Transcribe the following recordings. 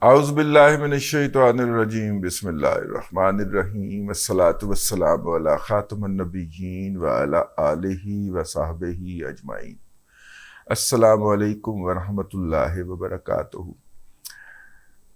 اعوذ باللہ من الشیطان الرجیم بسم اللہ الرحمن الرحیم والصلاة والسلام علی خاتم النبیین وعلی آلہ وصحبہ اجمعین۔ السلام علیکم ورحمۃ اللہ وبرکاتہ۔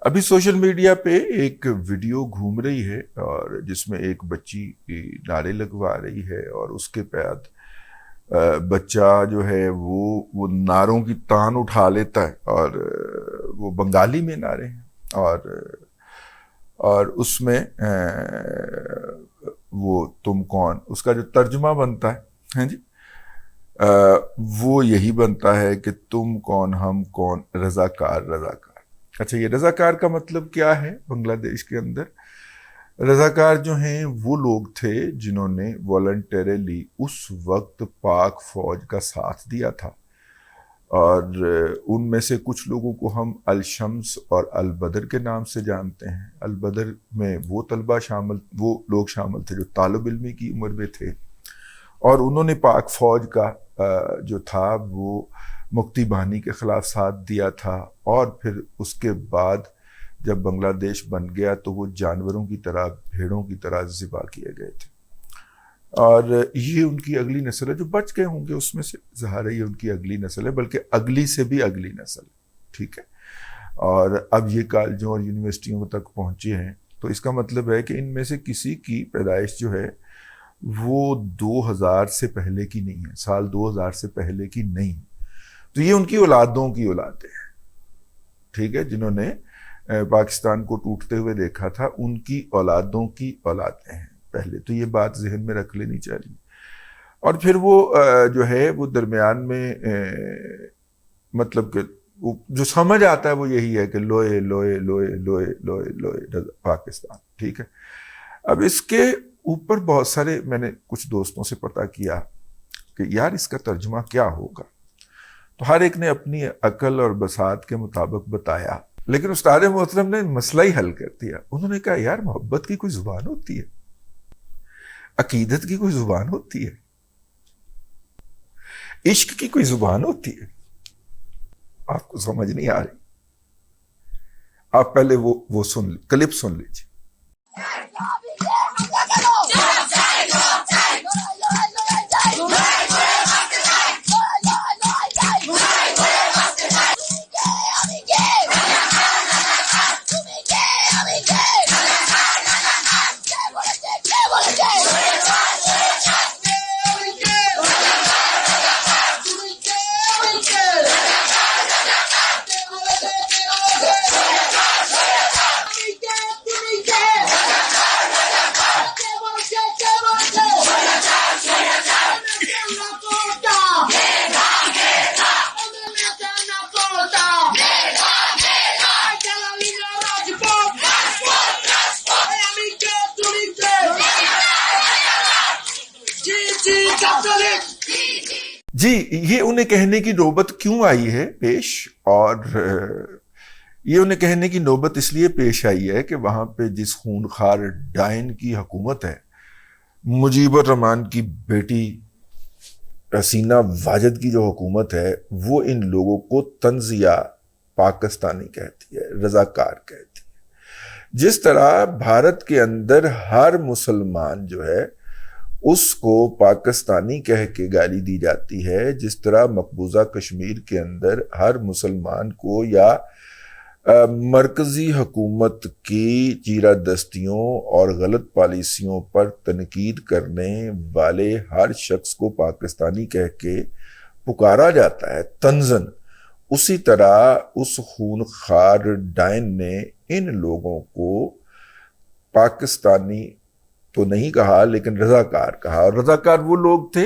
ابھی سوشل میڈیا پہ ایک ویڈیو گھوم رہی ہے اور جس میں ایک بچی نعرے لگوا رہی ہے اور اس کے بعد بچہ جو ہے وہ نعروں کی تان اٹھا لیتا ہے اور وہ بنگالی میں نعرے ہیں اور اس میں وہ تم کون، اس کا جو ترجمہ بنتا ہے جی وہ یہی بنتا ہے کہ تم کون ہم کون رضاکار رضاکار۔ اچھا، یہ رضاکار کا مطلب کیا ہے؟ بنگلہ دیش کے اندر رضاکار جو ہیں وہ لوگ تھے جنہوں نے والنٹریلی اس وقت پاک فوج کا ساتھ دیا تھا، اور ان میں سے کچھ لوگوں کو ہم الشمس اور البدر کے نام سے جانتے ہیں۔ البدر میں وہ لوگ شامل تھے جو طالب علمی کی عمر میں تھے، اور انہوں نے پاک فوج کا جو تھا وہ مکتی بانی کے خلاف ساتھ دیا تھا، اور پھر اس کے بعد جب بنگلہ دیش بن گیا تو وہ جانوروں کی طرح، بھیڑوں کی طرح ذبح کیے گئے تھے، اور یہ ان کی اگلی نسل ہے جو بچ گئے ہوں گے اس میں سے، ظاہر ہے یہ ان کی اگلی نسل ہے، بلکہ اگلی سے بھی اگلی نسل ہے، ٹھیک ہے۔ اور اب یہ کالجوں اور یونیورسٹیوں تک پہنچے ہیں، تو اس کا مطلب ہے کہ ان میں سے کسی کی پیدائش جو ہے وہ 2000 سے پہلے کی نہیں ہے، سال 2000 سے پہلے کی نہیں، تو یہ ان کی اولادوں کی اولادیں ہیں، ٹھیک ہے، جنہوں نے پاکستان کو ٹوٹتے ہوئے دیکھا تھا، ان کی اولادوں کی اولادیں ہیں پہلے، تو یہ بات ذہن میں رکھ لینی چاہیے۔ اور پھر وہ جو ہے وہ درمیان میں مطلب کہ جو سمجھ آتا ہے وہ یہی ہے کہ لوئے لوئے لوئے لوئے لوئے لوئے پاکستان، ٹھیک ہے۔ اب اس کے اوپر بہت سارے میں نے کچھ دوستوں سے پتہ کیا کہ یار اس کا ترجمہ کیا ہوگا، تو ہر ایک نے اپنی عقل اور بساط کے مطابق بتایا، لیکن استاد محترم نے مسئلہ ہی حل کر دیا۔ انہوں نے کہا یار محبت کی کوئی زبان ہوتی ہے، عقیدت کی کوئی زبان ہوتی ہے، عشق کی کوئی زبان ہوتی ہے؟ آپ کو سمجھ نہیں آ رہی؟ آپ پہلے وہ کلپ سن لیجیے۔ جی، یہ انہیں کہنے کی نوبت کیوں آئی ہے پیش، اور یہ انہیں کہنے کی نوبت اس لیے پیش آئی ہے کہ وہاں پہ جس خونخوار ڈائن کی حکومت ہے، مجیب الرحمان کی بیٹی حسینہ واجد کی جو حکومت ہے، وہ ان لوگوں کو طنزیہ پاکستانی کہتی ہے، رضاکار کہتی ہے۔ جس طرح بھارت کے اندر ہر مسلمان جو ہے اس کو پاکستانی کہہ کے گالی دی جاتی ہے، جس طرح مقبوضہ کشمیر کے اندر ہر مسلمان کو یا مرکزی حکومت کی چیرہ دستیوں اور غلط پالیسیوں پر تنقید کرنے والے ہر شخص کو پاکستانی کہہ کے پکارا جاتا ہے طنزاً، اسی طرح اس خونخوار ڈائن نے ان لوگوں کو پاکستانی تو نہیں کہا لیکن رضاکار کہا، اور رضاکار وہ لوگ تھے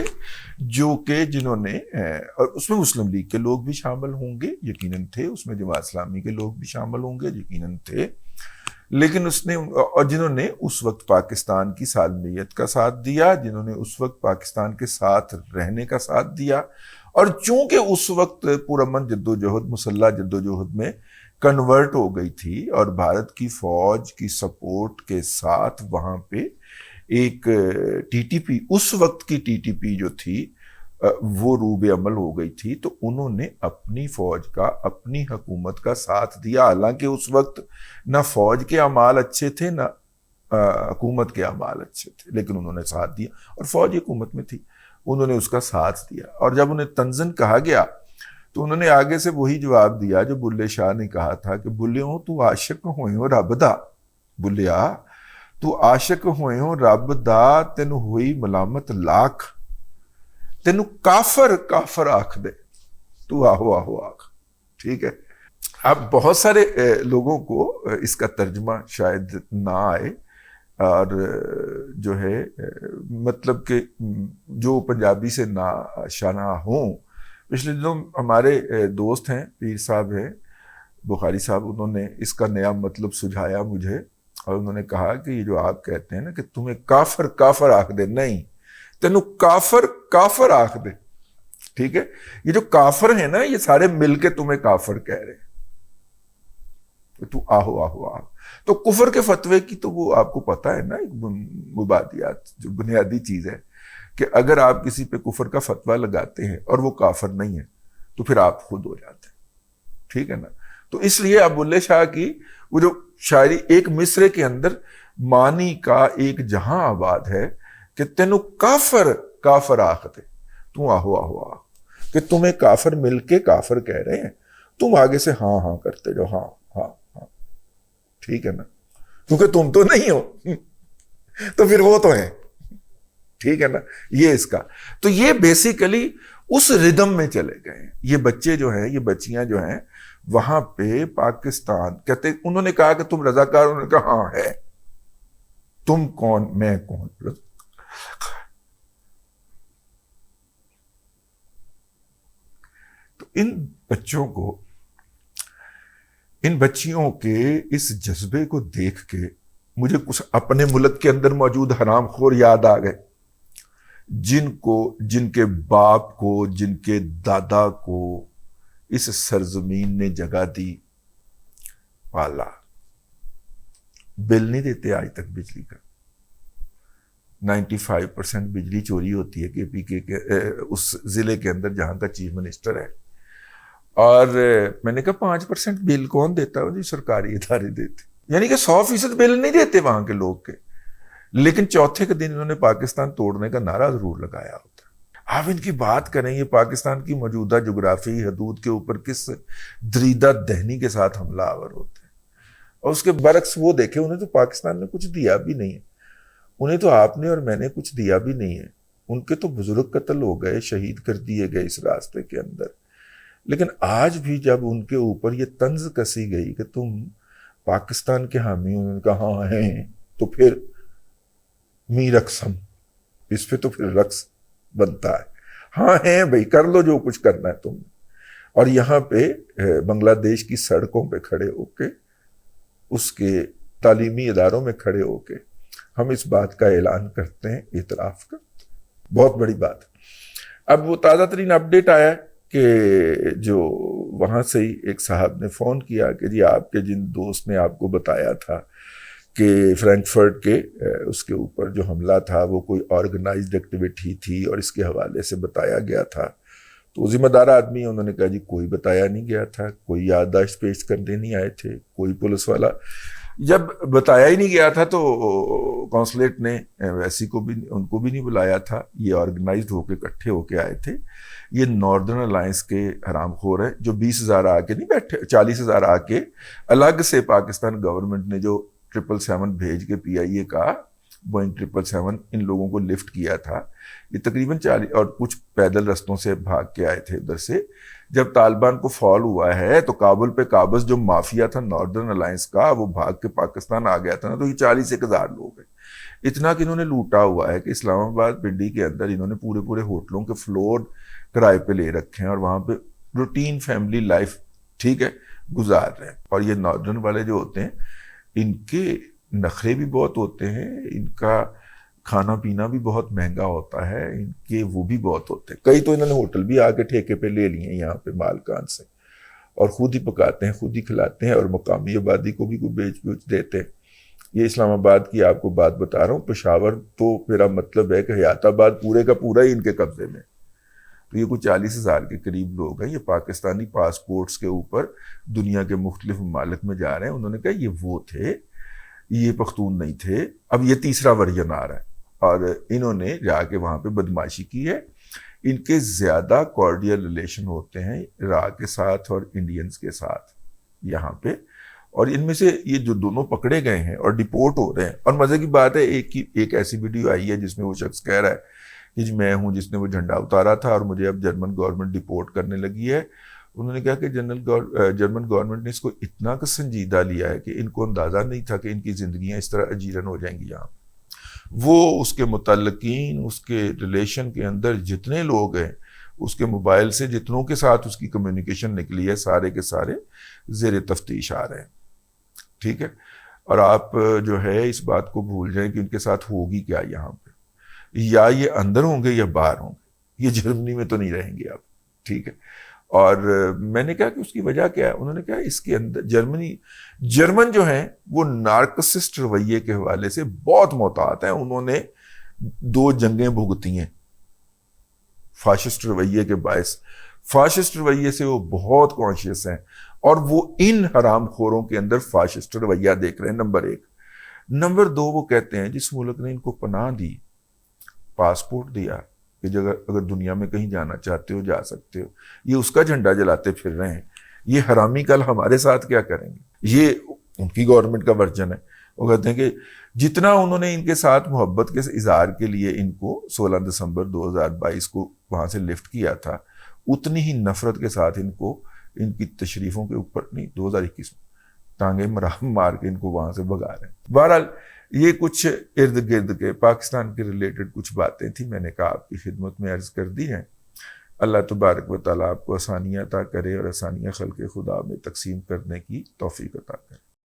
جو کہ جنہوں نے، اور اس میں مسلم لیگ کے لوگ بھی شامل ہوں گے یقیناً تھے، اس میں جماعت اسلامی کے لوگ بھی شامل ہوں گے یقیناً تھے، لیکن اور جنہوں نے اس وقت پاکستان کی سالمیت کا ساتھ دیا، جنہوں نے اس وقت پاکستان کے ساتھ رہنے کا ساتھ دیا، اور چونکہ اس وقت پرامن جدوجہد، مسلح جدوجہد میں کنورٹ ہو گئی تھی، اور بھارت کی فوج کی سپورٹ کے ساتھ وہاں پہ ایک ٹی ٹی پی، اس وقت کی ٹی ٹی پی جو تھی وہ روب عمل ہو گئی تھی، تو انہوں نے اپنی فوج کا، اپنی حکومت کا ساتھ دیا، حالانکہ اس وقت نہ فوج کے اعمال اچھے تھے نہ حکومت کے اعمال اچھے تھے، لیکن انہوں نے ساتھ دیا، اور فوج حکومت میں تھی، انہوں نے اس کا ساتھ دیا۔ اور جب انہیں تنزن کہا گیا تو انہوں نے آگے سے وہی جواب دیا جو بلے شاہ نے کہا تھا کہ بلیوں تو عاشق ہوئے ہو رب دا، بلیا تو عاشق ہوئے ہو رب دا، تینو ہوئی ملامت لاکھ، تینو کافر کافر آکھ دے، تو آہو آہو آکھ۔ ٹھیک ہے، اب بہت سارے لوگوں کو اس کا ترجمہ شاید نہ آئے، اور جو ہے مطلب کہ جو پنجابی سے نا آشنا ہوں۔ پچھلے دنوں ہمارے دوست ہیں، پیر صاحب ہیں بخاری صاحب، انہوں نے اس کا نیا مطلب سجھایا مجھے، اور انہوں نے کہا کہ یہ جو آپ کہتے ہیں نا کہ تمہیں کافر کافر آکھ دے، نہیں، تینو کافر کافر آکھ دے۔ ٹھیک ہے، یہ جو کافر ہیں نا، یہ سارے مل کے تمہیں کافر کہہ رہے ہیں، تو آہو آہو آہو۔ تو کفر کے فتوے کی تو وہ آپ کو پتہ ہے نا، ایک مبادیات جو بنیادی چیز ہے کہ اگر آپ کسی پہ کفر کا فتویٰ لگاتے ہیں اور وہ کافر نہیں ہے تو پھر آپ خود ہو جاتے ہیں۔ ٹھیک ہے نا، تو اس لیے اب بلے شاہ کی وہ جو شاعری ایک مصرے کے اندر معنی کا ایک جہاں آباد ہے کہ تینو کافر کافر آکھ دے، تو آہو آہو آ، کہ تمہیں کافر مل کے کافر کہہ رہے ہیں، تم آگے سے ہاں ہاں کرتے جو، ہاں ہاں ہاں۔ ٹھیک ہے نا، کیونکہ تم تو نہیں ہو تو پھر وہ تو ہیں۔ ٹھیک ہے نا، یہ اس کا تو یہ بیسیکلی اس ردم میں چلے گئے ہیں یہ بچے جو ہیں، یہ بچیاں جو ہیں وہاں پہ پاکستان کہتے، انہوں نے کہا کہ تم رضاکار، انہوں نے کہا ہاں ہے، تم کون میں کون۔ تو ان بچوں کو، ان بچیوں کے اس جذبے کو دیکھ کے مجھے کچھ اپنے ملک کے اندر موجود حرام خور یاد آ گئے، جن کے باپ کو، جن کے دادا کو اس سرزمین نے جگہ دی، پالا، بل نہیں دیتے آج تک بجلی کا، 95% بجلی چوری ہوتی ہے کے پی کے اس ضلع کے اندر جہاں کا چیف منسٹر ہے، اور میں نے کہا 5% بل کون دیتا ہے؟ جی سرکاری ادارے دیتے، یعنی کہ 100% بل نہیں دیتے وہاں کے لوگ کے، لیکن چوتھے کے دن انہوں نے پاکستان توڑنے کا نعرہ ضرور لگایا ہوتا ہے۔ آپ ان کی بات کریں، یہ پاکستان کی موجودہ جغرافی حدود کے اوپر کس دریدہ دہنی کے ساتھ حملہ آور ہوتے ہیں، اور اس کے برعکس وہ دیکھیں، انہیں تو پاکستان نے کچھ دیا بھی نہیں ہے، انہیں تو آپ نے اور میں نے کچھ دیا بھی نہیں ہے، ان کے تو بزرگ قتل ہو گئے، شہید کر دیے گئے اس راستے کے اندر، لیکن آج بھی جب ان کے اوپر یہ طنز کسی گئی کہ تم پاکستان کے حامی، انہوں نے کہا ہاں ہیں، تو پھر می رقصم، اس پہ تو پھر رقص بنتا ہے، ہاں ہیں بھائی، کر لو جو کچھ کرنا ہے تم نے۔ اور یہاں پہ بنگلہ دیش کی سڑکوں پہ کھڑے ہو کے، اس کے تعلیمی اداروں میں کھڑے ہو کے ہم اس بات کا اعلان کرتے ہیں، اعتراف کرتے ہیں، بہت بڑی بات۔ اب وہ تازہ ترین اپڈیٹ آیا ہے کہ جو وہاں سے ہی ایک صاحب نے فون کیا کہ جی آپ کے جن دوست نے آپ کو بتایا تھا کہ فرینکفرٹ کے اس کے اوپر جو حملہ تھا وہ کوئی آرگنائزڈ ایکٹیویٹی تھی اور اس کے حوالے سے بتایا گیا تھا، تو ذمہ دار آدمی انہوں نے کہا جی کوئی بتایا نہیں گیا تھا، کوئی یادداشت پیش کرنے نہیں آئے تھے، کوئی پولیس والا، جب بتایا ہی نہیں گیا تھا تو کونسلیٹ نے ویسی کو بھی، ان کو بھی نہیں بلایا تھا، یہ آرگنائزڈ ہو کے اکٹھے ہو کے آئے تھے، یہ ناردرن الائنس کے حرام خور ہیں جو 20,000 آ کے نہیں بیٹھے، 40,000 آ کے الگ سے پاکستان گورنمنٹ نے جو 777 بھیج کے پی آئی اے کا بوئنگ 777 ان لوگوں کو لفٹ کیا تھا، یہ تقریباً 40 اور کچھ پیدل رستوں سے بھاگ کے آئے تھے ادھر سے۔ جب طالبان کو فال ہوا ہے تو کابل پہ قابض جو مافیا تھا ناردرن الائنس کا، وہ بھاگ کے پاکستان آ گیا تھا نا، تو یہ 41,000 لوگ ہیں، اتنا کہ انہوں نے لوٹا ہوا ہے کہ اسلام آباد پنڈی کے اندر انہوں نے پورے ہوٹلوں کے فلور کرائے پہ لے رکھے ہیں اور وہاں پہ روٹین فیملی لائف ٹھیک ہے گزار رہے ہیں۔ اور یہ ناردرن والے جو ہوتے ہیں ان کے نخرے بھی بہت ہوتے ہیں، ان کا کھانا پینا بھی بہت مہنگا ہوتا ہے، ان کے وہ بھی بہت ہوتے ہیں، کئی تو انہوں نے ہوٹل بھی آگے ٹھیکے پہ لے لیے ہیں یہاں پہ مالکان سے، اور خود ہی پکاتے ہیں، خود ہی کھلاتے ہیں، اور مقامی آبادی کو بھی کوئی بیچ دیتے ہیں۔ یہ اسلام آباد کی آپ کو بات بتا رہا ہوں، پشاور تو میرا مطلب ہے کہ حیات آباد پورے کا پورا ہی ان کے قبضے میں، تو یہ کوئی 40,000 کے قریب لوگ ہیں، یہ پاکستانی پاسپورٹس کے اوپر دنیا کے مختلف ممالک میں جا رہے ہیں. انہوں نے کہا یہ وہ تھے، یہ پختون نہیں تھے. اب یہ تیسرا ورژن آ رہا ہے اور انہوں نے جا کے وہاں پہ بدماشی کی ہے. ان کے زیادہ کارڈیل ریلیشن ہوتے ہیں عراق کے ساتھ اور انڈینز کے ساتھ یہاں پہ، اور ان میں سے یہ جو دونوں پکڑے گئے ہیں اور ڈیپورٹ ہو رہے ہیں. اور مزے کی بات ہے ایک ایسی ویڈیو آئی ہے جس میں وہ شخص کہہ رہا ہے کہ جی میں ہوں جس نے وہ جھنڈا اتارا تھا اور مجھے اب جرمن گورنمنٹ ڈیپورٹ کرنے لگی ہے. انہوں نے کہا کہ جرمن گورنمنٹ نے اس کو اتنا سنجیدہ لیا ہے کہ ان کو اندازہ نہیں تھا کہ ان کی زندگیاں اس طرح اجیرن ہو جائیں گی یہاں. وہ اس کے متعلقین، اس کے ریلیشن کے اندر جتنے لوگ ہیں، اس کے موبائل سے جتنوں کے ساتھ اس کی کمیونیکیشن نکلی ہے، سارے کے سارے زیر تفتیش آ رہے ہیں. ٹھیک ہے، اور آپ جو ہے اس بات کو بھول جائیں کہ ان کے ساتھ ہوگی کیا یہاں پہ. یا یہ اندر ہوں گے یا باہر ہوں گے، یہ جرمنی میں تو نہیں رہیں گے آپ. ٹھیک ہے، اور میں نے کہا کہ اس کی وجہ کیا ہے. انہوں نے کہا اس کے اندر جرمن جو ہیں وہ نارکسسٹ رویے کے حوالے سے بہت محتاط ہیں. انہوں نے 2 جنگیں بھگتی ہیں فاشسٹ رویے کے باعث. فاشسٹ رویے سے وہ بہت کانشیس ہیں اور وہ ان حرام خوروں کے اندر فاشسٹ رویہ دیکھ رہے ہیں. نمبر 1. نمبر 2، وہ کہتے ہیں جس ملک نے ان کو پناہ دی، پاسپورٹ دیا کہ اگر دنیا میں کہیں جانا چاہتے ہو جا سکتے ہو، یہ اس کا جھنڈا جلاتے پھر رہے ہیں. یہ حرامی کل ہمارے ساتھ کیا کریں گے. یہ ان کی گورنمنٹ کا ورژن ہے. وہ کہتے ہیں کہ جتنا انہوں نے ان کے ساتھ محبت کے اظہار کے لیے ان کو 16 دسمبر 2022 کو وہاں سے لفٹ کیا تھا، اتنی ہی نفرت کے ساتھ ان کو ان کی تشریفوں کے اوپر 2021 میں ٹانگیں مار کے ان کو وہاں سے بھگا رہے ہیں. بہرحال یہ کچھ ارد گرد کے پاکستان کے ریلیٹڈ کچھ باتیں تھیں، میں نے کہا آپ کی خدمت میں عرض کر دی ہیں. اللہ تبارک و تعالیٰ آپ کو آسانیاں عطا کرے اور آسانیاں خلق خدا میں تقسیم کرنے کی توفیق عطا کرے.